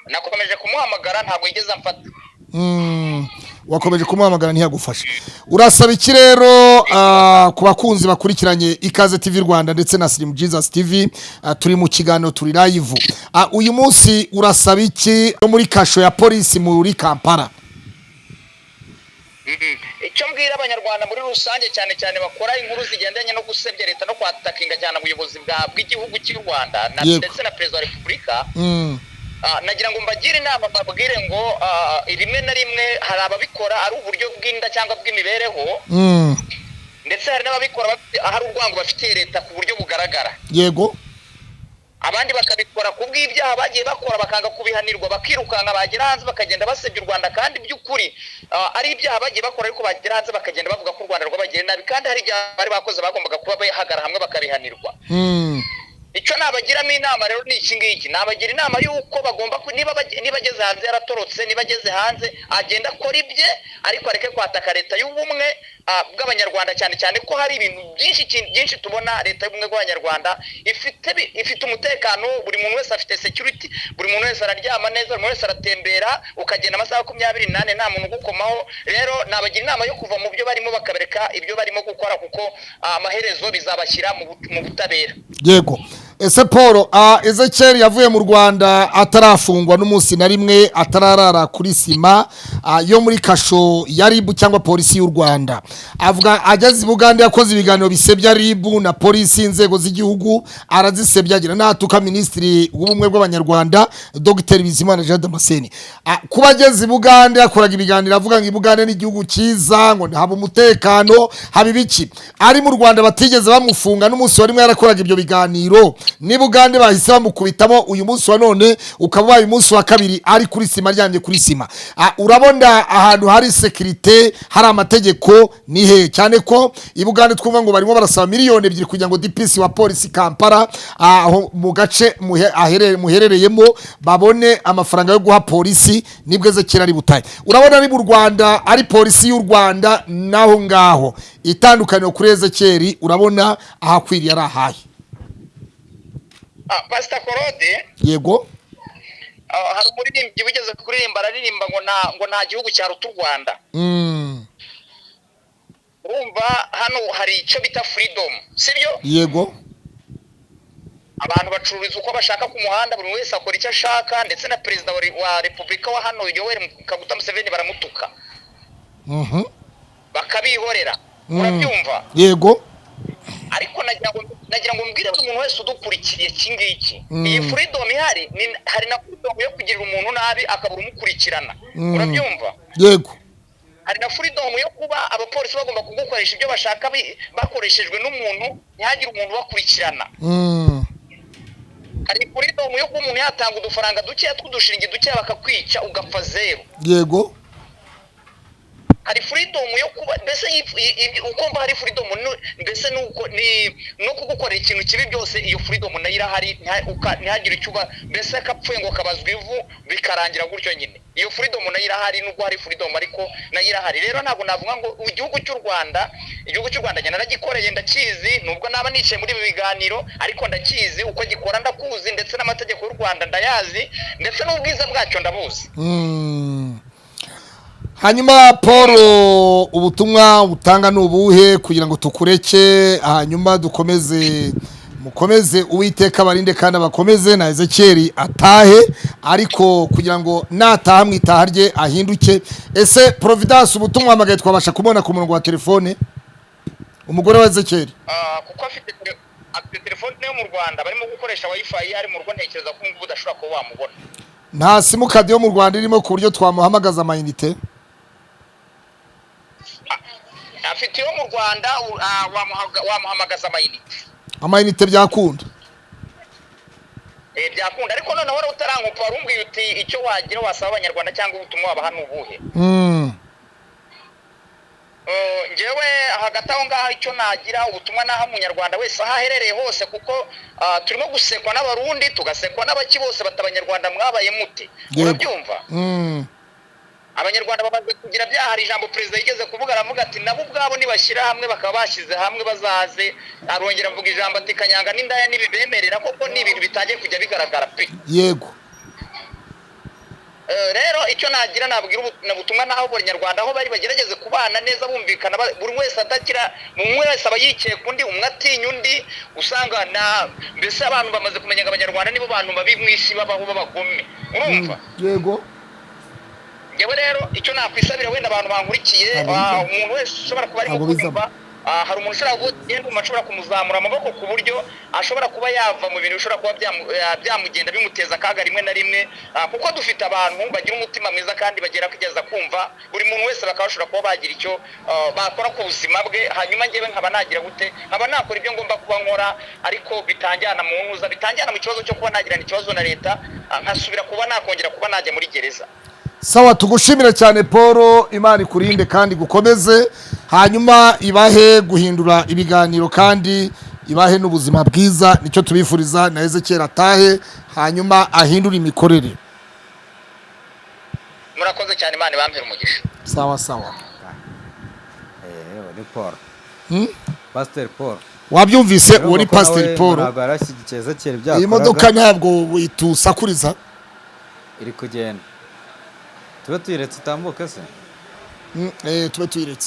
Nakomeje kumuhamagara ntabwo yigeze amfata. Wakomeje kumuhamagara ntiyagufasha. Urasaba iki rero ku bakunzi bakurikiranye Ikaze TV Rwanda ndetse na Slim Jesus TV? Turi mu kiganiro, turi live. Uyu munsi urasaba iki muri kasho ya polisi muri Kampala? Icyo mbwira abanyarwanda muri rusange cyane cyane bakora inkuru zigendanye no gusebya leta no kwatakinga cyane ubuyobozi bw'igihugu cy'u Rwanda ndetse na Perezida wa Repubulika, nagira ngo mbagire inama, babwire ngo rimwe na rimwe hari ababikora ari uburyo bw'inda cyangwa bw'imibereho, ndetse hari n'ababikora ahari urwango bafitiye leta ku buryo bugaragara. Yego. Abandi bakabikora ku bw'ibyaha bagiye bakora bakanga kubihanirwa, bakirukanka bagera hanze bakagenda basebya u Rwanda, kandi by'ukuri ari ibyaha bagiye bakora ariko bagera hanze bakagenda bavuga ko u Rwanda rwabagiriye nabi, kandi hari ibyaha bari bakoze bagombaga kuba bahagara hamwe bakabihanirwa. Icyo nabagiramo inama rero ni iki ngiki, nabagira inama y'uko bagomba niba ageze hanze yaratorotse, niba ageze hanze agenda akora ibye, ariko areke kwataka leta y'ubumwe bw'abanyarwanda cyane cyane ko hari ibintu byinshi tubona leta y'ubumwe bw'abanyarwanda ifite umutekano, buri muntu wese afite security, buri muntu wese araryama neza, buri muntu wese aratembera, ukagenda amasaha 28 nta muntu ugukomaho. Rero nabagira inama yo kuva mu byo barimo bakabereka ibyo barimo gukora, kuko amaherezo bizabashyira mu butabera. Yego. Ese Paul, Ezekiel yavuye mu Rwanda atarafungwa n'umunsi na rimwe, atararara kuri sima yo muri kasho ya RIB cyangwa polisi y'u Rwanda. Avuga ageze Buganda yakoze ibiganiro bisebya RIB na polisi, inzego z'igihugu arazisebya, agira natuka ministri w'ubumwe bw'abanyarwanda Dr Bizimana Jean Damascene. Kuba ageze Buganda yakoraga ibiganiro avuga ngo Buganda ni igihugu cyiza, ngo haba umutekano, haba ibiki. Ari mu Rwanda batigeze bamufunga n'umunsi wa rimwe yarakoraga ibyo biganiro. Ni Bugande bahise bamukubitamo uyu munsi wa none ukaba uyu munsi wa kabiri ari kuri sima, aryamye kuri sima. Urabona ahantu hari security, hari amategeko ni he, cyane ko i Bugande twumva ngo barimo barasaba miliyoni 2 kugira ngo DPC wa polisi Kampala aho mu gace muherereyemo babone amafaranga yo guha polisi, nibwo Ezekiel ari butaye. Urabona ari mu Rwanda ari polisi y'u Rwanda naho ngaho itandukaniro kuri Ezekiel, urabona ahakwiriye ari ahahe? Pastor Korode, yego, hari umuririmbyi wigeze kuririmba, aririmba ngo nta gihugu cyaruta u Rwanda. Urumva hano hari icyo bita freedom, sibyo? Yego. Abantu bacururiza uko bashaka ku muhanda, buri wese akora icyo ashaka, ndetse na perezida wa Repubulika wa hano Yoweri Kaguta Museveni baramutuka. Bakabihorera. Urabyumva? Yego. Ariko nagira ngo mbwire buri muntu wese udukurikiye kingiki, iyi freedom ihari, hari na freedom yo kugirira umuntu nabi akabura umukurikirana. Urabyumva? Yego. Hari na freedom yo kuba abapolisi bagomba kugukoresha ibyo bashaka bakoreshejwe n'umuntu, ntihagire umuntu bakurikirana. Hari freedom yo kuba umuntu yatanga udufaranga duke tw'udushingi duke bakakwica ugapfa zero. Yego. Hari freedom yo kuba mbese ukumva hari freedom mbese no kugukorera ikintu kibi byose, iyo freedom nayo irahari, ntihagire icyuba mbese kapfuye ngo kabazwa ivu bikarangira gutyo nyine. Iyo freedom nayo irahari, nubwo hari freedom ariko nayo irahari. Rero ntabwo navuga ngo igihugu cy'u Rwanda njye naragikoreye, ndakizi, nubwo naba nicaye muri ibi biganiro ariko ndakizi uko gikora, ndakuzi, ndetse n'amategeko y'u Rwanda ndayazi, ndetse n'ubwiza bwacyo ndabuzi. Hanyuma Paul, ubutumwa utanga nubuhe kugira ngo tukureke, hanyuma mukomeze Uwiteka barinde kandi abakomeze na Ezekiel atahe, ariko kugira ngo nataha mwitaha rye ahinduke. Ese Providence ubutumwa hamagaye twabasha kubona ku murongo wa telefone umugore wa Ezekiel? Kuko afite telefone yo mu Rwanda barimo gukoresha wifi ari mu rugo, ntekereza ko ngubu udashobora kuba wamubona. Nta simukadi yo mu Rwanda irimo ku buryo twamuhamagaza amayinite? Afite yo mu Rwanda, wamuhamagaza amayinite byakunda. Byakunda, ariko noneho utarankupa warumbwiye uti icyo wagira wasaba abanyarwanda cyangwa ubutumwa waba hano ubuhe. Ngewe hagati aho ngaho icyo nagira ubutumwa naha munyarwanda wese aho aherereye hose, kuko turimo gusekwa n'abarundi tugasekwa n'abaki bose batabanyarwanda mwabaye mute. Urabyumva? Abanyarwanda bamaze kugira byaha. Hari ijambo perezida yigeze kuvuga, aravuga ati nabo ubwabo nibashyira hamwe bakaba bashyize hamwe bazaze. Arongera avuga ijambo ati kanyanga n'indaya nibibemerera, koko ni ibintu bitangiye kujya bigaragara pe. Yego. Rero icyo nagira nabwira ubutumwa naho abanyarwanda aho bari bagerageze kubana neza bumvikana, buri wese atakira, umwe wese aba yicaye kundi, umwe atinya undi. Usanga mbese abantu bamaze kumenya abanyarwanda nibo bantu babi mu isi babaho b'abagome. Urumva? Yego. Ngewe rero icyo nakwisabira wenda abantu bankurikiye, umuntu wese ushobora kuba arimo kumva, hari umuntu ushobora kugenda ashobora kumuzamura amaboko ku buryo ashobora kuba yava mu bintu bishobora kuba byamugenda bimuteza akaga rimwe na rimwe, kuko dufite abantu bagira umutima mwiza kandi bagera kugeza kumva buri muntu wese bakaba bashobora kuba bagira icyo bakora ku buzima bwe. Hanyuma ngewe nkaba nagira gute, nkaba nakora ibyo ngomba kuba nkora, ariko bitanjyana mu ntuza, bitanjyana mu kibazo cyo kuba nagirana ikibazo na leta, nkasubira kuba nakongera kuba najya muri gereza. Sawa, tugushimira cyane Paul, Imana ikurinde kandi gukomeze, hanyuma ibahe guhindura ibiganiro kandi ibahe n'ubuzima bwiza, nicyo tubifuriza. Na Ezekiel atahe hanyuma ahindura imikorere. Murakoze cyane, Imana bampera umugisha. Sawa sawa. ni Paul Pastor Paul wabyumvise uwo ni Pastor Paul ntabwo arashyigikiye Ezekiel byakoraga iyi modoka ntabwo itusakuriza iri kugenda tube tuyiretse itambuke se tube tuyiretse